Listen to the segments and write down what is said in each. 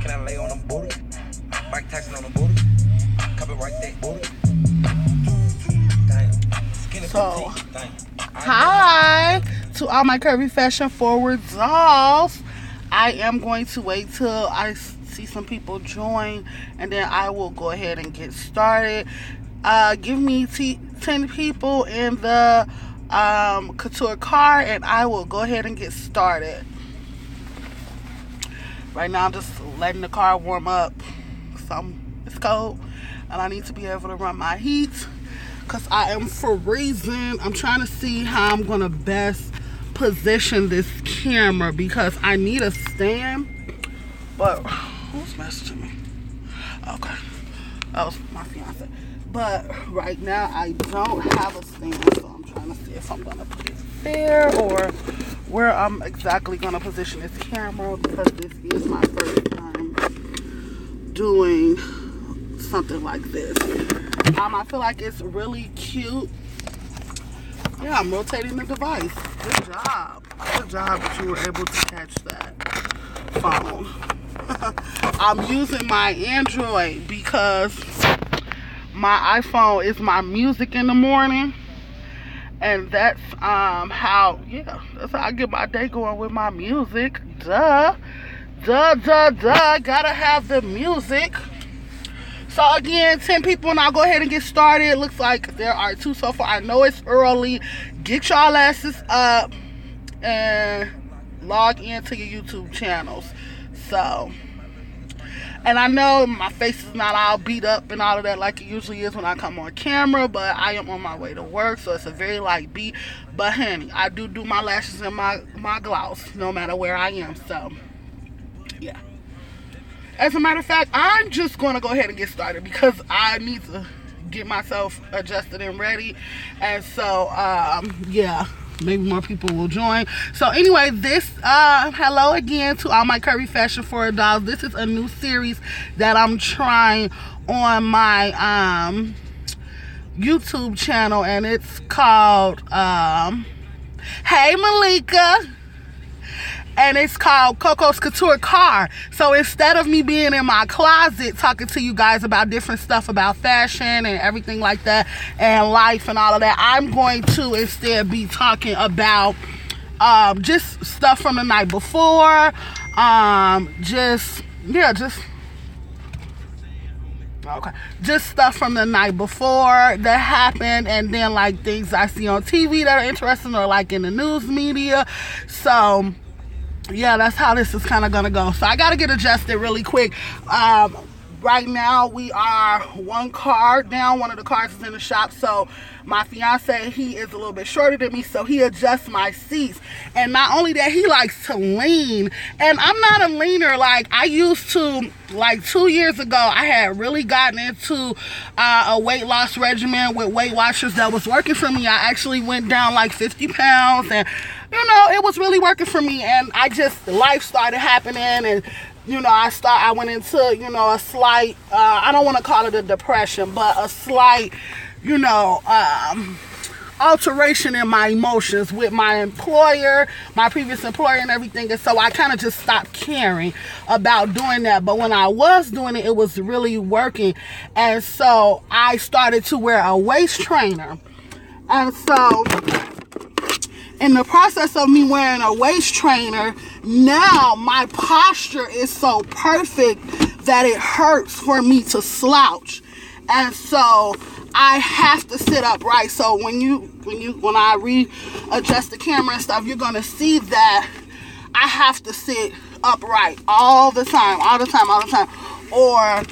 Can I lay on them booty? Mike Tyson on the booty. Cup it right there, booty. So, hi to all my curvy fashion forward dolls. I am going to wait till I see some people join, and then I will go ahead and get started. Give me 10 people in the Kouture car, and I will go ahead and get started. Right now I'm just letting the car warm up. It's cold and I need to be able to run my heat because I am freezing. I'm trying to see how I'm gonna best position this camera because I need a stand. But who's messaging me? Okay, that was my fiance. But right now I don't have a stand, so I'm trying to see if I'm gonna put it there or where I'm exactly gonna position this camera because this is my first time doing something like this. I feel like it's really cute. Yeah, I'm rotating the device. Good job. Good job that you were able to catch that phone. I'm using my Android because my iPhone is my music in the morning. And that's that's how I get my day going with my music. Duh. Gotta have the music. So again, 10 people and I'll go ahead and get started. It looks like there are 2 so far. I know it's early. Get y'all asses up and log into your YouTube channels. So, and I know my face is not all beat up and all of that like it usually is when I come on camera, but I am on my way to work, so it's a very light beat. But honey, I do my lashes and my gloss no matter where I am. So yeah, as a matter of fact, I'm just going to go ahead and get started because I need to get myself adjusted and ready. And so yeah, maybe more people will join. So anyway, this hello again to all my curvy fashion forward dolls. This is a new series that I'm trying on my YouTube channel, and it's called Hey Malika, and it's called Kokos Kouture Car. So instead of me being in my closet talking to you guys about different stuff about fashion and everything like that and life and all of that, I'm going to instead be talking about just stuff from the night before, just stuff from the night before that happened, and then like things I see on TV that are interesting or like in the news media. So yeah, that's how this is kind of gonna go. So I gotta get adjusted really quick. Right now we are one car down. One of the cars is in the shop, so my fiance, he is a little bit shorter than me, so he adjusts my seats. And not only that, he likes to lean, and I'm not a leaner like I used to. Like 2 years ago, I had really gotten into a weight loss regimen with Weight Watchers that was working for me. I actually went down like 50 pounds, and you know, it was really working for me. And I just, life started happening, and you know, I went into, you know, a slight, I don't want to call it a depression, but a slight, you know, alteration in my emotions with my employer, my previous employer and everything. And so I kind of just stopped caring about doing that. But when I was doing it, it was really working. And so I started to wear a waist trainer. And so in the process of me wearing a waist trainer, now my posture is so perfect that it hurts for me to slouch. And so I have to sit upright. So when I readjust the camera and stuff, you're gonna see that I have to sit upright all the time, or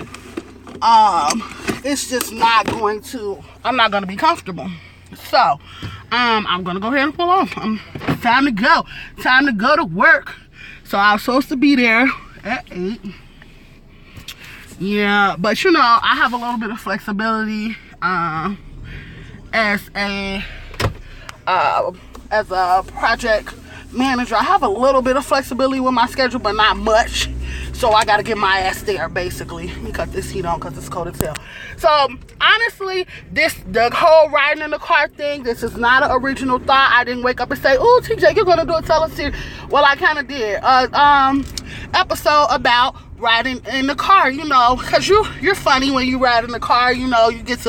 it's just not going to, I'm not gonna be comfortable. So I'm gonna go ahead and pull off. Time to go to work. So I was supposed to be there at 8. Yeah, but you know, I have a little bit of flexibility as a project manager. I have a little bit of flexibility with my schedule, but not much. So I gotta get my ass there, basically. Let me cut this heat on because it's cold as hell. So honestly, the whole riding in the car thing, this is not an original thought. I didn't wake up and say, "Oh, TJ, you're gonna do a teleseries." Well, I kind of did. Episode about riding in the car, you know, because you're funny when you ride in the car, you know, you get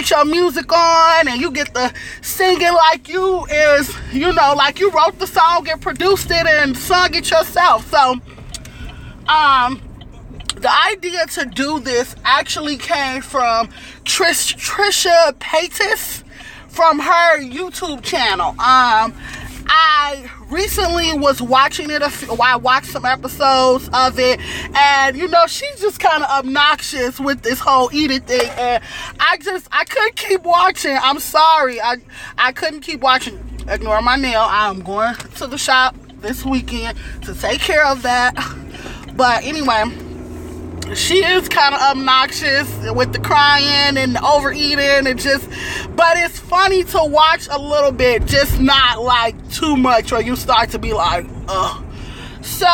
your music on and you get the singing like you is, you know, like you wrote the song and produced it and sung it yourself. So the idea to do this actually came from Trisha Paytas from her YouTube channel. I recently was watching it. I watched some episodes of it, and you know, she's just kind of obnoxious with this whole eating thing, and I couldn't keep watching. I'm sorry, I couldn't keep watching. Ignore my nail. I'm going to the shop this weekend to take care of that. But anyway, she is kind of obnoxious with the crying and the overeating and just, but it's funny to watch a little bit, just not like too much or you start to be like, ugh. So,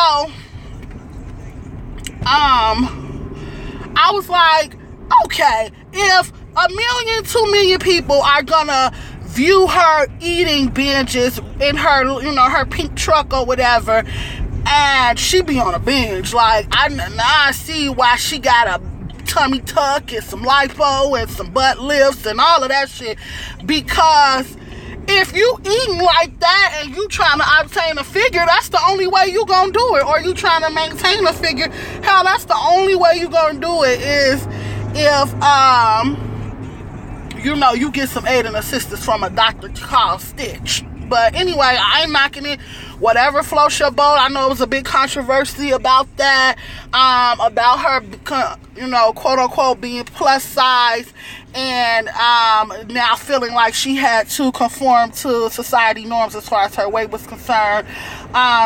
I was like, okay, if 2 million people are gonna view her eating binges in her, you know, her pink truck or whatever, and she be on a binge, like, I see why she got a tummy tuck and some lipo and some butt lifts and all of that shit. Because if you eating like that and you trying to obtain a figure, that's the only way you gonna do it. Or you trying to maintain a figure, hell, that's the only way you gonna do it is if, you know, you get some aid and assistance from a doctor called Stitch. But anyway, I ain't knocking it. Whatever floats your boat. I know it was a big controversy about that, about her, you know, quote unquote being plus size, and now feeling like she had to conform to society norms as far as her weight was concerned.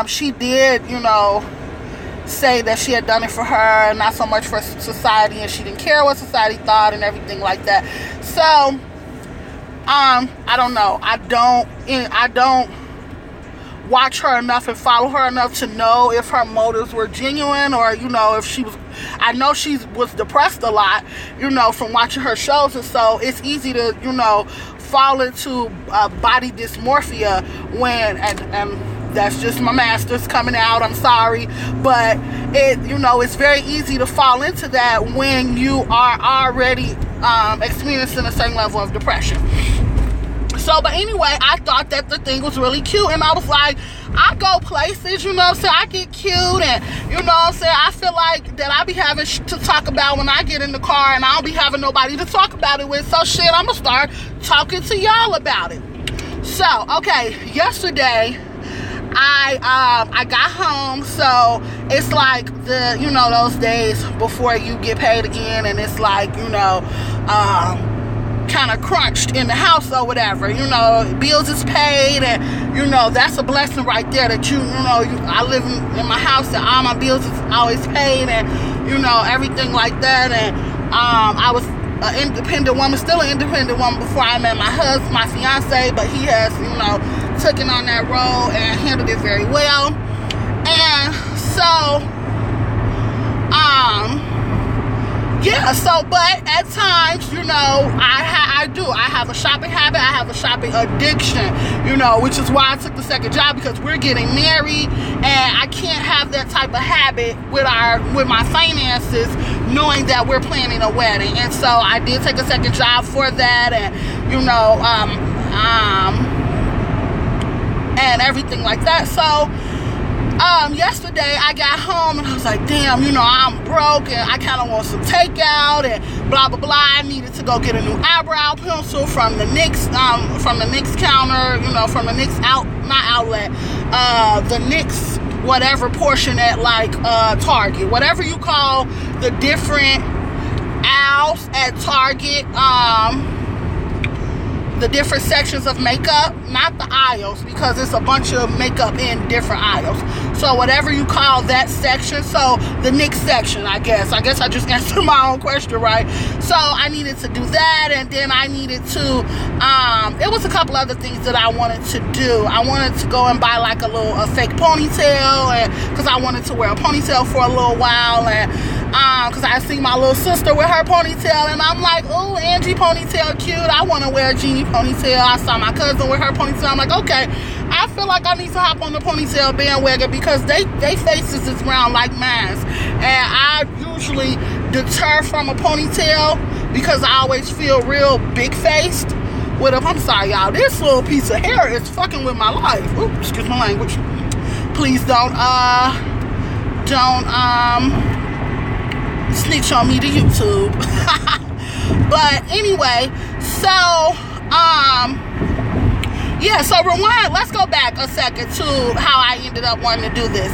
She did, you know, say that she had done it for her and not so much for society, and she didn't care what society thought and everything like that. So I don't know. I don't watch her enough and follow her enough to know if her motives were genuine, or, you know, if she was, I know she was depressed a lot, you know, from watching her shows, and so it's easy to, you know, fall into body dysmorphia when, and that's just my masters coming out, I'm sorry, but it, you know, it's very easy to fall into that when you are already experiencing a certain level of depression. So, but anyway, I thought that the thing was really cute, and I was like, I go places, you know what I'm saying, I get cute, and, you know what I'm saying, I feel like that I be having to talk about when I get in the car, and I don't be having nobody to talk about it with, so shit, I'm gonna start talking to y'all about it. So, okay, yesterday, I got home, so it's like the, you know, those days before you get paid again, and it's like, you know, kind of crunched in the house or whatever, you know, bills is paid, and, you know, that's a blessing right there that you know, I live in my house and all my bills is always paid, and, you know, everything like that, and I was an independent woman, still an independent woman before I met my husband, my fiance, but he has, you know, taken on that role and handled it very well. And so yeah, so, but at times, you know, I have a shopping habit, I have a shopping addiction, you know, which is why I took the second job, because we're getting married, and I can't have that type of habit with my finances, knowing that we're planning a wedding. And so I did take a second job for that, and, you know, and everything like that. So yesterday I got home and I was like, damn, you know, I'm broke and I kind of want some takeout and blah blah blah. I needed to go get a new eyebrow pencil from the NYX counter, you know, from the NYX outlet, the NYX whatever portion at like Target, whatever you call the different aisles at Target, the different sections of makeup, not the aisles, because it's a bunch of makeup in different aisles. So whatever you call that section, so the NYX section, I guess I just answered my own question, right? So I needed to do that, and then I needed to, it was a couple other things that I wanted to do. I wanted to go and buy like a fake ponytail, and because I wanted to wear a ponytail for a little while, and because I see my little sister with her ponytail, and I'm like, oh, Angie ponytail cute, I want to wear a Jeannie ponytail. I saw my cousin with her ponytail, I'm like, okay, I feel like I need to hop on the ponytail bandwagon because they faces is round like mine, and I usually deter from a ponytail because I always feel real big faced with a. I'm sorry, y'all. This little piece of hair is fucking with my life. Ooh, excuse my language. Please don't snitch on me to YouTube. But anyway, so yeah, so rewind, let's go back a second to how I ended up wanting to do this.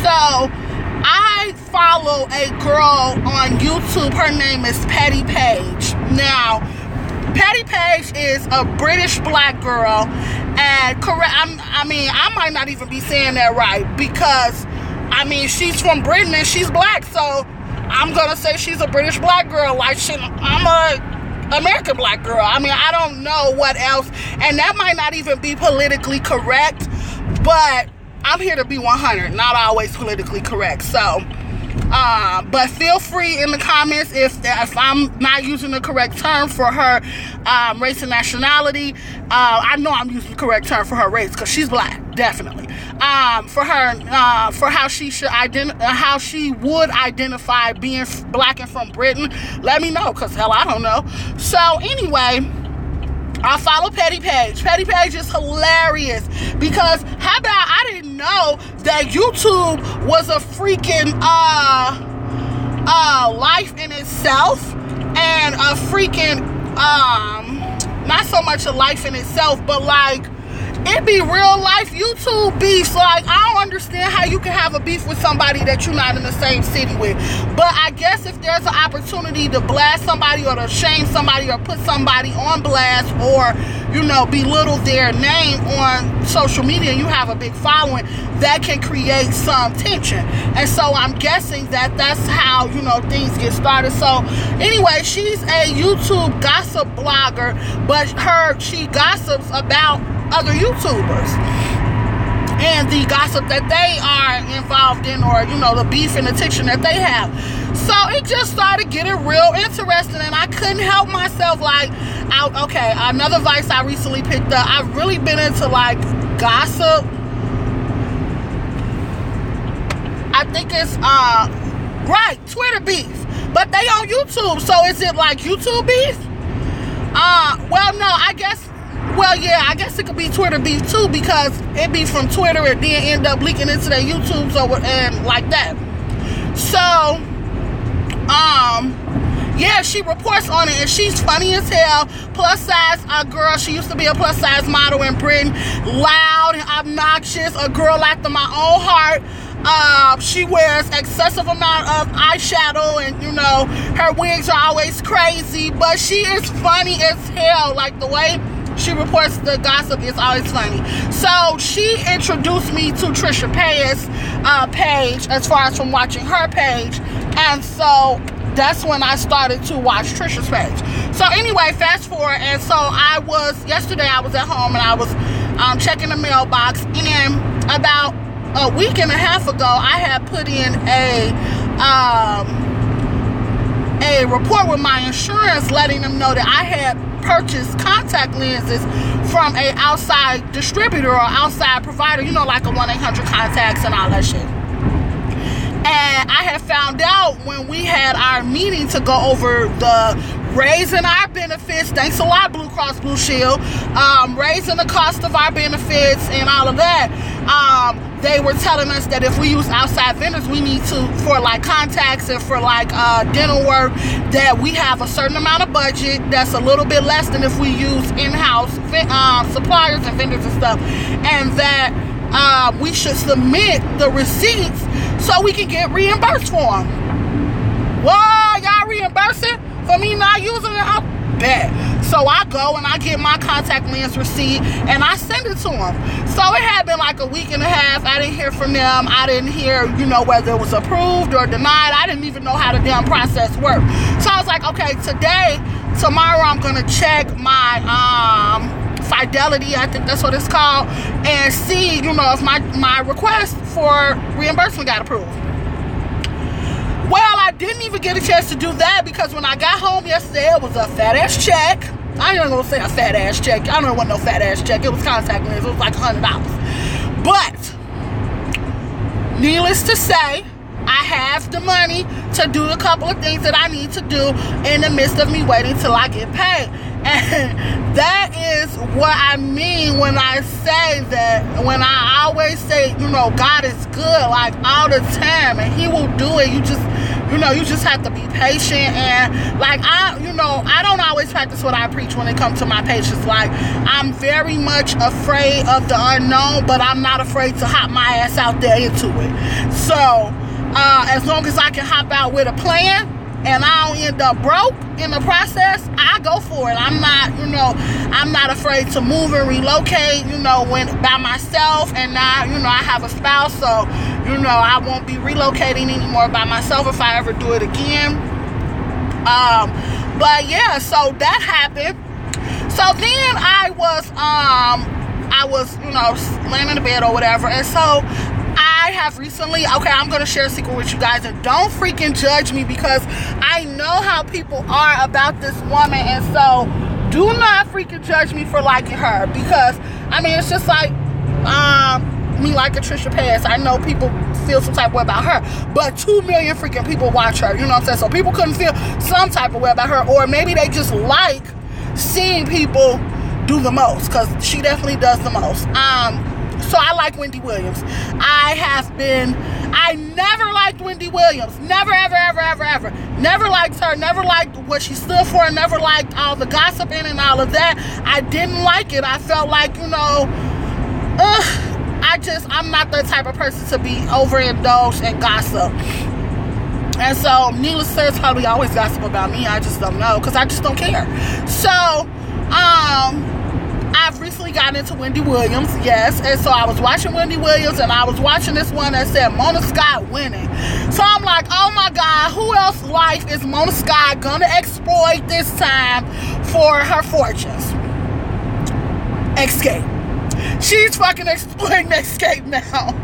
So I follow a girl on YouTube. Her name is Patty Page. Now Patty Page is a British black girl, and correct, I mean I might not even be saying that right because I mean she's from Britain and she's black, so I'm gonna say she's a British black girl. Like I'm a American black girl. I mean, I don't know what else, and that might not even be politically correct, but I'm here to be 100, not always politically correct. So but feel free in the comments if I'm not using the correct term for her race and nationality. I know I'm using the correct term for her race because she's black, definitely. For her, for how she should how she would identify being black and from Britain. Let me know, cause hell, I don't know. So anyway, I follow Patty Page. Patty Page is hilarious because how about I didn't know that YouTube was a freaking life in itself, and a freaking not so much a life in itself, but like it be real life YouTube beefs. Like I don't understand how you can have a beef with somebody that you're not in the same city with. But I guess if there's an opportunity to blast somebody or to shame somebody or put somebody on blast or, you know, belittle their name on social media and you have a big following, that can create some tension. And so I'm guessing that that's how, you know, things get started. So anyway, she's a YouTube gossip blogger, but she gossips about other YouTubers and the gossip that they are involved in, or, you know, the beef and the tension that they have. So it just started getting real interesting, and I couldn't help myself. Like, okay, another vice I recently picked up. I've really been into like gossip. I think it's right, Twitter beef, but they on YouTube. So is it like YouTube beef? Well, no, I guess. Well, yeah, I guess it could be Twitter beef too, because it be from Twitter and then end up leaking into their YouTube, so and like that. So, yeah, she reports on it, and she's funny as hell. Plus size girl. She used to be a plus size model in Britain. Loud and obnoxious. A girl after my own heart. She wears excessive amount of eyeshadow, and you know her wigs are always crazy, but she is funny as hell. Like the way she reports the gossip is always funny. So she introduced me to Trisha Paytas' page as far as from watching her page, and so that's when I started to watch Trisha's page. So anyway, fast forward, and so yesterday I was at home and I was checking the mailbox, and about a week and a half ago I had put in a report with my insurance letting them know that I had purchased contact lenses from a outside distributor or outside provider, you know, like a 1-800 contacts and all that shit. And I had found out when we had our meeting to go over the raising our benefits, thanks a lot Blue Cross Blue Shield, raising the cost of our benefits and all of that. They were telling us that if we use outside vendors, we need to, for like contacts and for like dental work, that we have a certain amount of budget that's a little bit less than if we use in-house suppliers and vendors and stuff, and that we should submit the receipts so we can get reimbursed for them. What, y'all reimbursing for me not using it? I bet. So I go and I get my contact lens receipt and I send it to them. So it had been like a week and a half. I didn't hear from them. I didn't hear, you know, whether it was approved or denied. I didn't even know how the damn process worked. So I was like, okay, tomorrow I'm gonna check my fidelity, I think that's what it's called, and see, you know, if my request for reimbursement got approved. Well, I didn't even get a chance to do that because when I got home yesterday, it was a fat ass check I ain't gonna say a fat ass check. I don't know what no fat ass check. It was contact lens. It was like $100. But needless to say, I have the money to do a couple of things that I need to do in the midst of me waiting till I get paid. And that is what I mean when I say that, when I always say, you know, God is good, like all the time, and He will do it. You just, you know, you just have to be patient. And like I don't always practice what I preach when it comes to my patience. Like, I'm very much afraid of the unknown, but I'm not afraid to hop my ass out there into it. So as long as I can hop out with a plan and I don't end up broke in the process, I go for it. I'm not, you know, I'm not afraid to move and relocate, you know, when by myself. And now, you know, I have a spouse, so, you know, I won't be relocating anymore by myself if I ever do it again. But yeah, so that happened. So then I was, you know, laying in the bed or whatever, and so I have recently, okay, I'm going to share a secret with you guys, and don't freaking judge me, because I know how people are about this woman, and so do not freaking judge me for liking her, because, I mean, it's just like, me liking Trisha Paytas. I know people feel some type of way about her, but 2 million freaking people watch her, you know what I'm saying? So people couldn't feel some type of way about her, or maybe they just like seeing people do the most, because she definitely does the most. So I like Wendy Williams. I never liked Wendy Williams. Never, ever, ever, ever, ever. Never liked her. Never liked what she stood for. Never liked all the gossiping and all of that. I didn't like it. I felt like, you know, I'm not the type of person to be overindulged in gossip. And so, needless to say, it's probably always gossip about me. I just don't know, because I just don't care. So, I've recently gotten into Wendy Williams, yes, and so I was watching Wendy Williams, and I was watching this one that said Mona Scott winning. So I'm like, oh my God, who else's life is Mona Scott gonna exploit this time for her fortunes? XSCAPE. She's fucking exploiting XSCAPE now.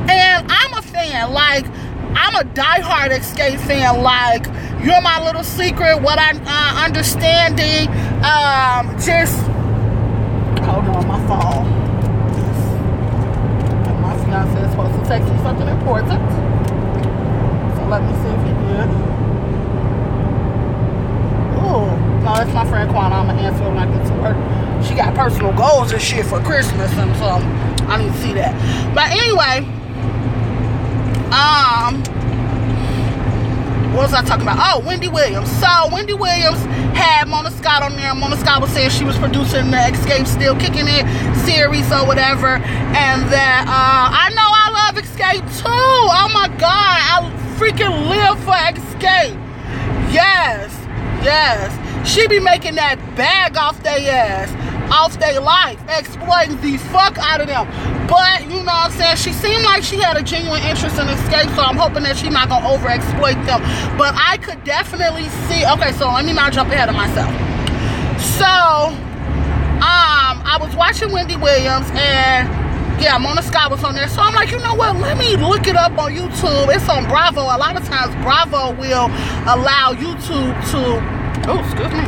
And I'm a fan, like, I'm a diehard XSCAPE fan, like, You're My Little Secret, What I'm Understanding, just... Hold on, my phone. And my fiance is supposed to text me something important. So let me see if he did. Ooh, no, that's my friend Quan. I'm gonna answer when I get to work. She got personal goals and shit for Christmas, and so I need to see that. But anyway, what was I talking about? Oh, Wendy Williams. So Wendy Williams had Mona Scott on there. Mona Scott was saying she was producing the XSCAPE Still Kicking It series or whatever, and that I know I love XSCAPE too. Oh my God, I freaking live for XSCAPE. Yes, yes. She be making that bag off their ass, off their life, exploiting the fuck out of them. But, you know what I'm saying, she seemed like she had a genuine interest in XSCAPE, so I'm hoping that she's not going to over-exploit them. But I could definitely see... Okay, so let me not jump ahead of myself. So, I was watching Wendy Williams, and, yeah, Mona Scott was on there. So I'm like, you know what, let me look it up on YouTube. It's on Bravo. A lot of times, Bravo will allow YouTube to... Oh, excuse me.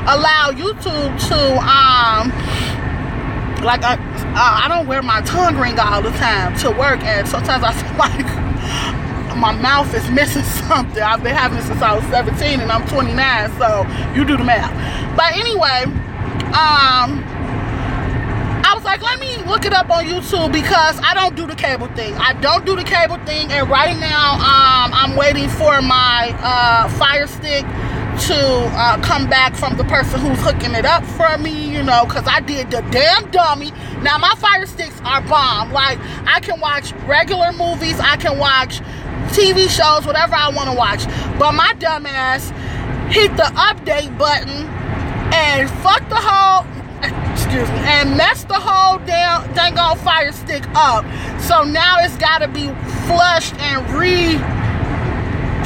Allow YouTube to, like, I don't wear my tongue ring all the time to work, and sometimes I feel like my mouth is missing something. I've been having it since I was 17, and I'm 29, so you do the math. But anyway, I was like, let me look it up on YouTube, because I don't do the cable thing. I don't do the cable thing, and right now, I'm waiting for my Fire Stick to come back from the person who's hooking it up for me, you know, because I did the damn dummy. Now, my Fire Sticks are bomb. Like, I can watch regular movies, I can watch TV shows, whatever I want to watch. But my dumb ass hit the update button and fucked the whole, excuse me, and messed the whole damn dang old Fire Stick up. So now it's got to be flushed and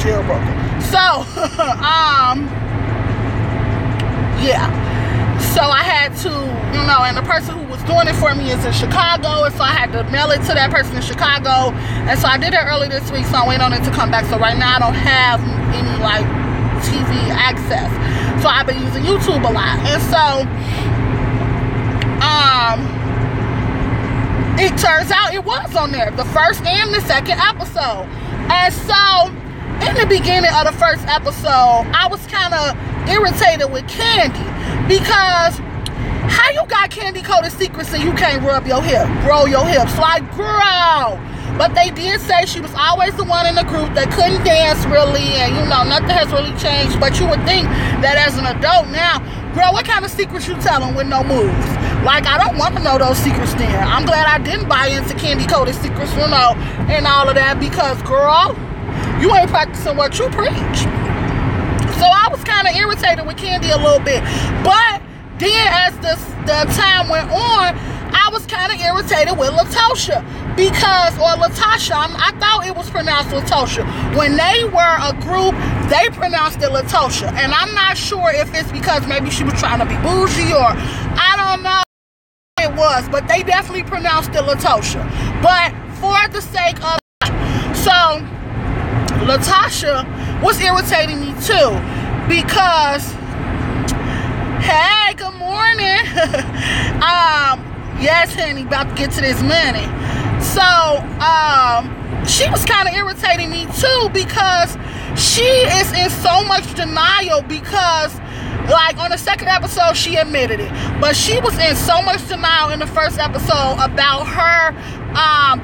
jailbroken. So, yeah. So I had to, you know, and the person who was doing it for me is in Chicago, and so I had to mail it to that person in Chicago. And so I did it early this week, so I'm waiting on it to come back. So right now I don't have any, like, TV access. So I've been using YouTube a lot. And so it turns out it was on there, the first and the second episode. And so in the beginning of the first episode, I was kind of irritated with Kandi, because how you got candy coated secrets and you can't roll your hips? Like, girl. But they did say she was always the one in the group that couldn't dance really, and you know, nothing has really changed. But you would think that as an adult now, girl, what kind of secrets you telling with no moves? Like, I don't want to know those secrets then. I'm glad I didn't buy into candy coated secrets, you know, and all of that, because, girl, you ain't practicing what you preach. So I was kind of irritated with Kandi a little bit. But then as the time went on, I was kind of irritated with Latosha, because, or Latasha, I thought it was pronounced Latosha. When they were a group, they pronounced it Latosha. And I'm not sure if it's because maybe she was trying to be bougie, or I don't know what it was, but they definitely pronounced it Latosha. But for the sake of, so Latasha was irritating me too, because, hey, good morning. Yes, honey, about to get to this money. So, she was kind of irritating me too, because she is in so much denial, because, like, on the second episode, she admitted it, but she was in so much denial in the first episode about her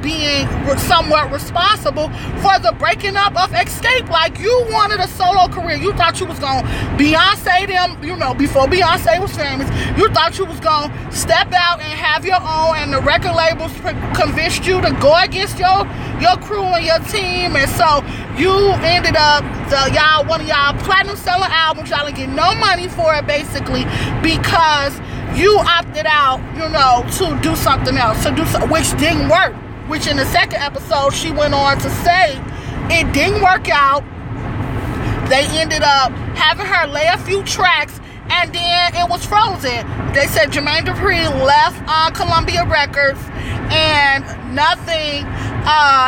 being somewhat responsible for the breaking up of XSCAPE. Like, you wanted a solo career. You thought you was going to Beyonce them, you know, before Beyonce was famous. You thought you was going to step out and have your own, and the record labels convinced you to go against your crew and your team. And so you ended up, one of y'all platinum selling albums, y'all didn't get no money for it, basically, because you opted out, you know, to do something else, which didn't work. Which in the second episode, she went on to say it didn't work out. They ended up having her lay a few tracks, and then it was frozen. They said Jermaine Dupri left Columbia Records, and nothing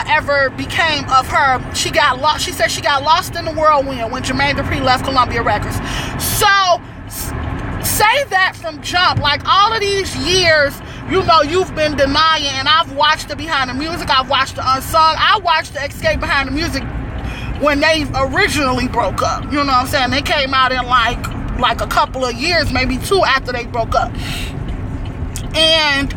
ever became of her. She got lost. She said she got lost in the whirlwind when Jermaine Dupri left Columbia Records. So say that from jump. Like, all of these years, you know, you've been denying, and I've watched the behind the music, I've watched the unsung, I watched the XSCAPE behind the music when they originally broke up. You know what I'm saying? They came out in like a couple of years, maybe 2 after they broke up. And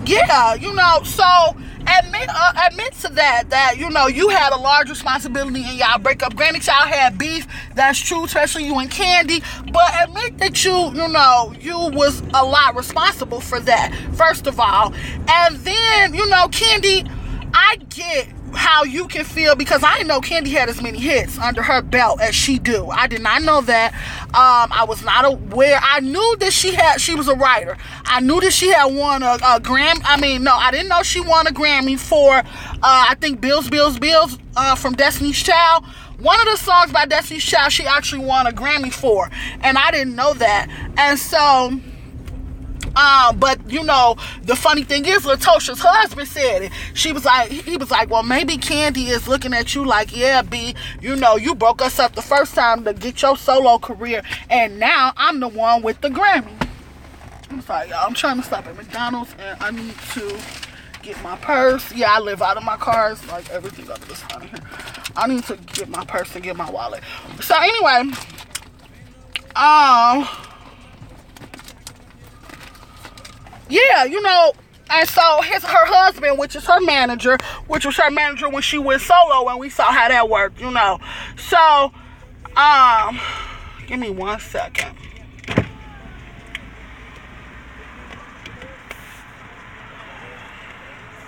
yeah, you know, so admit to that, you know, you had a large responsibility in y'all breakup. Granted, y'all had beef, that's true, especially you and Kandi, but admit that you know, you was a lot responsible for that, first of all. And then, you know, Kandi, I get how you can feel, because I didn't know Kandi had as many hits under her belt as she do. I did not know that. I was not aware. I knew that she was a writer. I knew that she had won a Grammy. I mean, no, I didn't know she won a Grammy for I think Bills from Destiny's Child. One of the songs by Destiny's Child she actually won a Grammy for, and I didn't know that. And so but you know, the funny thing is, Latosha's husband said it. He was like, well, maybe Kandi is looking at you like, yeah, B, you know, you broke us up the first time to get your solo career, and now I'm the one with the Grammy. I'm sorry, y'all. I'm trying to stop at McDonald's, and I need to get my purse. Yeah, I live out of my car. It's like everything up this out of here. I need to get my purse and get my wallet. So anyway, yeah, you know, and so her husband, which was her manager when she went solo, and we saw how that worked, you know. So, give me 1 second.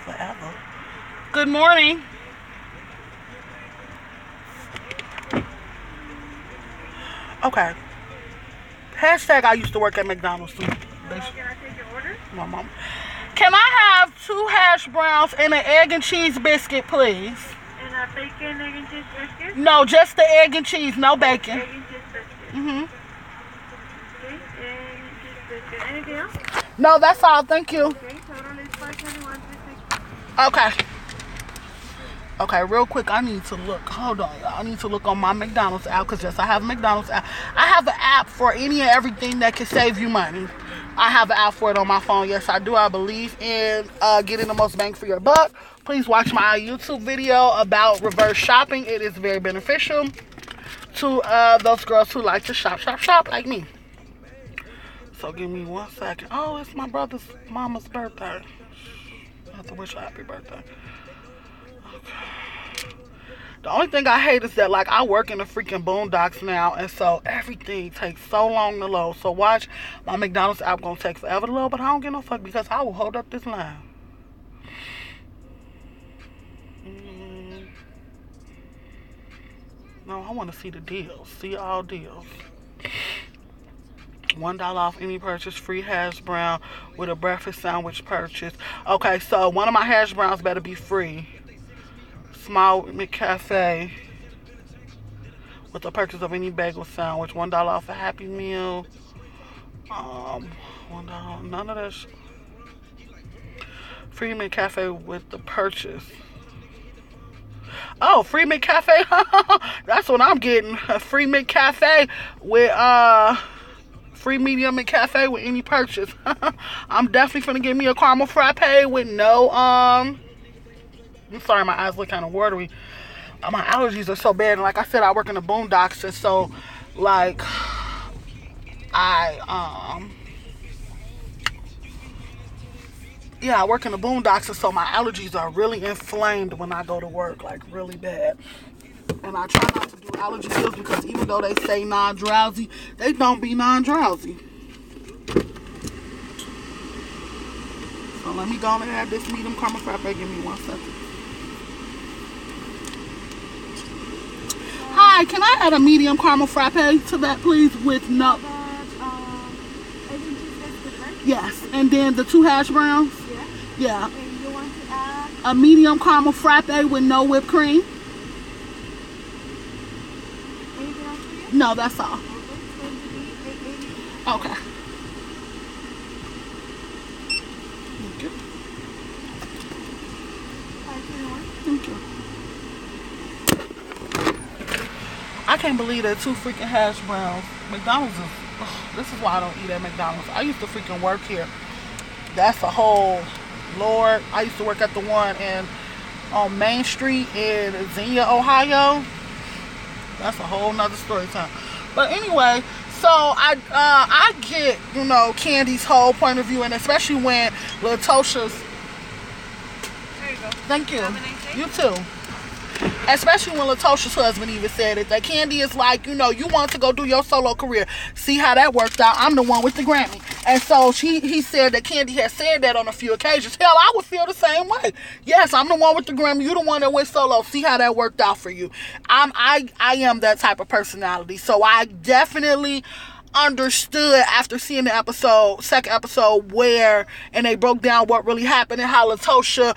Forever. Good morning. Okay. Hashtag I used to work at McDonald's too. Can I take your order? My mom. Can I have 2 hash browns and an egg and cheese biscuit, please? And a bacon, egg, and cheese biscuit? No, just the egg and cheese, no bacon. Egg and cheese biscuit. Mm-hmm. Okay, egg and cheese biscuit. Anything else? No, that's all. Thank you. Okay, total is $5.21. Okay. Okay, real quick, I need to look. Hold on, y'all. I need to look on my McDonald's app because, yes, I have a McDonald's app. I have an app for any and everything that can save you money. I have an app for it on my phone. Yes, I do. I believe in getting the most bang for your buck. Please watch my YouTube video about reverse shopping. It is very beneficial to those girls who like to shop like me. So give me 1 second. Oh, it's my brother's mama's birthday. I have to wish her happy birthday. Okay. The only thing I hate is that, like, I work in the freaking boondocks now, and so everything takes so long to load. So watch, my McDonald's app gonna take forever to load, but I don't get no fuck because I will hold up this line. No, I want to see the deals. See all deals. $1 off any purchase, free hash brown with a breakfast sandwich purchase. Okay, so one of my hash browns better be free. Small McCafe with the purchase of any bagel sandwich. $1 off a Happy Meal. $1, none of that. Free McCafe with the purchase. Oh, free McCafe. That's what I'm getting. A free McCafe with free medium McCafe with any purchase. I'm definitely finna get me a caramel frappe with no I'm sorry, my eyes look kind of watery. My allergies are so bad, and like I said, I work in the boondocks, and so like I work in the boondocks, and so my allergies are really inflamed when I go to work, like really bad. And I try not to do allergy pills because even though they say non-drowsy, they don't be non-drowsy. So let me go and add this medium caramel frappe. Give me 1 second. Hi, can I add a medium caramel frappe to that, please, with no... Yes, and then the 2 hash browns? Yeah. And you want to add? A medium caramel frappe with no whipped cream? Anything else for you? No, that's all. Okay, it's going to be $8.80. Okay. Thank you. Thank you. I can't believe that 2 freaking hash browns. McDonald's is... Ugh, this is why I don't eat at McDonald's. I used to freaking work here. That's a whole... Lord, I used to work at the one on Main Street in Xenia, Ohio. That's a whole nother story time. But anyway, so I get, you know, Candy's whole point of view, and especially when Latosha's... There you go. Thank you. Have a nice day. You too. Especially when Latosha's husband even said it. That Candy is like, you know, you want to go do your solo career. See how that worked out. I'm the one with the Grammy. And so he said that Candy has said that on a few occasions. Hell, I would feel the same way. Yes, I'm the one with the Grammy. You the one that went solo. See how that worked out for you. I am that type of personality. So I definitely understood after seeing the second episode where, and they broke down what really happened and how Latosha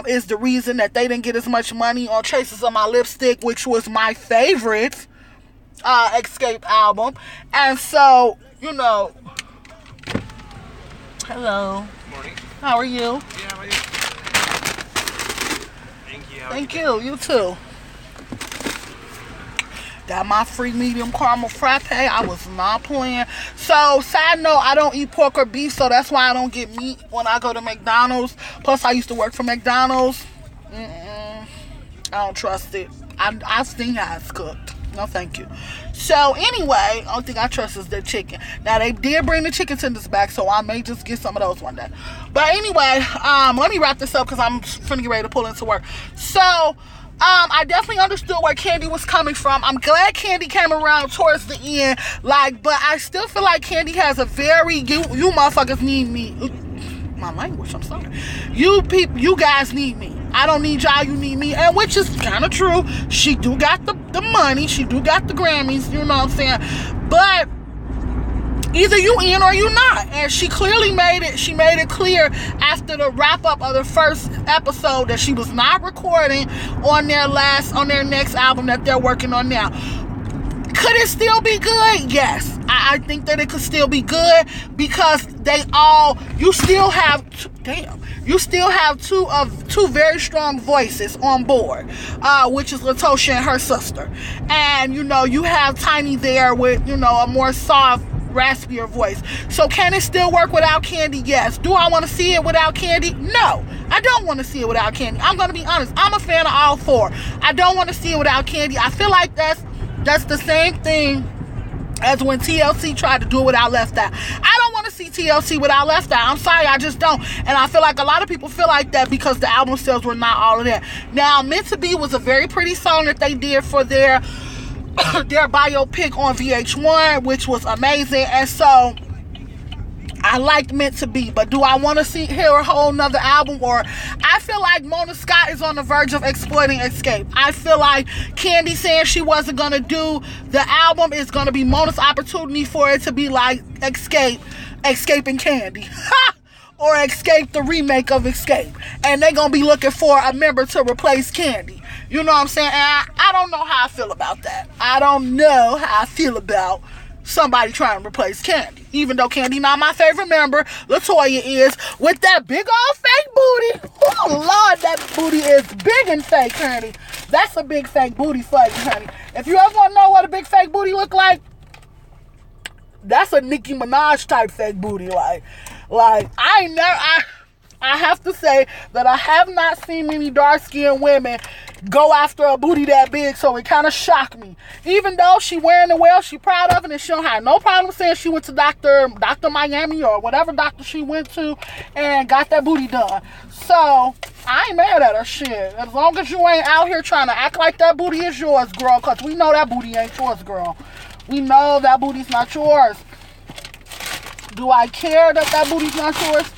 is the reason that they didn't get as much money on Traces of My Lipstick, which was my favorite XSCAPE album. And so, you know, hello. Morning. How are you? Yeah, how are you? Thank you. Thank you. You too. Got my free medium caramel frappe. I was not playing. So, side note, I don't eat pork or beef, so that's why I don't get meat when I go to McDonald's. Plus, I used to work for McDonald's. I don't trust it. I've seen how it's cooked. No, thank you. So, anyway, only thing I trust is the chicken. Now, they did bring the chicken tenders back, so I may just get some of those one day. But anyway, let me wrap this up because I'm finna get ready to pull into work. So, I definitely understood where Candy was coming from. I'm glad Candy came around towards the end. Like, but I still feel like Candy has a very... You motherfuckers need me. My language, I'm sorry. You guys need me. I don't need y'all, you need me. And which is kind of true. She do got the money. She do got the Grammys. You know what I'm saying? But... either you in or you not. And she clearly made it clear after the wrap up of the first episode that she was not recording on their next album that they're working on now. Could it still be good? Yes. I think that it could still be good because you still have you still have two very strong voices on board, which is Latosha and her sister. And, you know, you have Tiny there with, you know, a more soft, raspier voice. So can it still work without Kandi? Yes. Do I want to see it without Kandi? No. I don't want to see it without Kandi. I'm going to be honest. I'm a fan of all four. I don't want to see it without Kandi. I feel like that's the same thing as when TLC tried to do it without Left Eye. I don't want to see TLC without Left Eye. I'm sorry, I just don't. And I feel like a lot of people feel like that because the album sales were not all of that. Now, Meant to Be was a very pretty song that they did for their biopic on VH1, which was amazing. And so I liked Meant to Be, but do I want to hear a whole nother album? Or I feel like Mona Scott is on the verge of exploiting Xscape. I feel like Kandi saying she wasn't going to do the album is going to be Mona's opportunity for it to be like Xscape and Kandi. Or Xscape, the remake of Xscape. And they're going to be looking for a member to replace Kandi. You know what I'm saying? And I don't know how I feel about that. I don't know how I feel about somebody trying to replace Kandi. Even though Kandi not my favorite member, LaToya is, with that big old fake booty. Oh, Lord, that booty is big and fake, honey. That's a big fake booty for you, honey. If you ever want to know what a big fake booty look like, that's a Nicki Minaj type fake booty. Like I have to say that I have not seen many dark-skinned women go after a booty that big, so it kind of shocked me. Even though she wearing it well, she proud of it, and she don't have no problem saying she went to Dr. Miami or whatever doctor she went to and got that booty done. So, I ain't mad at her shit. As long as you ain't out here trying to act like that booty is yours, girl, because we know that booty ain't yours, girl. We know that booty's not yours. Do I care that booty's not yours?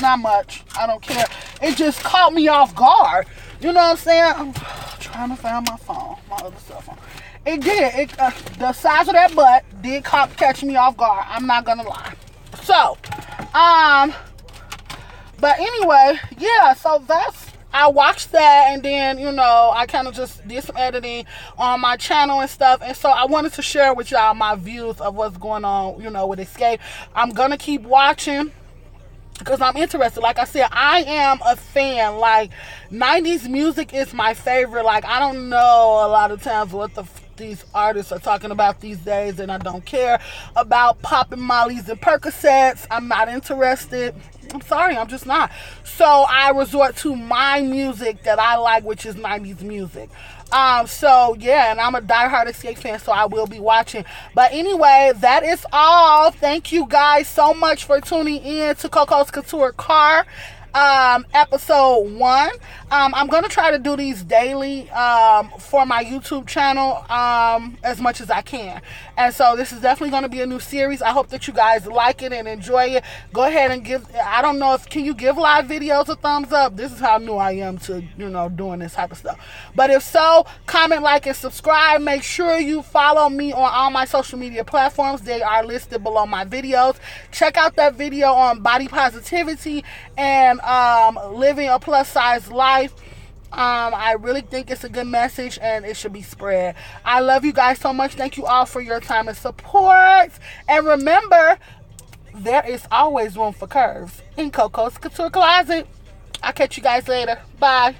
Not much. I don't care. It just caught me off guard. You know what I'm saying? I'm trying to find my phone, my other cell phone. It did. The size of that butt did catch me off guard. I'm not gonna lie. So, but anyway, yeah. So I watched that, and then, you know, I kind of just did some editing on my channel and stuff, and so I wanted to share with y'all my views of what's going on, you know, with Xscape. I'm gonna keep watching because I'm interested. Like I said, I am a fan. Like, 90s music is my favorite. Like, I don't know a lot of times what these artists are talking about these days, and I don't care about popping mollies and Percocets. I'm not interested. I'm sorry, I'm just not. So I resort to my music that I like, which is 90s music. So yeah, and I'm a diehard Xscape fan, so I will be watching. But anyway, that is all. Thank you guys so much for tuning in to KoKo's Kouture Car episode 1. I'm gonna try to do these daily for my YouTube channel as much as I can, and so this is definitely going to be a new series. I hope that you guys like it and enjoy it. Go ahead and I don't know if can you give live videos a thumbs up. This is how new I am to, you know, doing this type of stuff. But if so, comment, like, and subscribe. Make sure you follow me on all my social media platforms. They are listed below my videos. Check out that video on body positivity and living a plus size life. I really think it's a good message and it should be spread. I love you guys so much. Thank you all for your time and support. And remember, there is always room for curves in KoKo's Kouture Closet. I'll catch you guys later. Bye.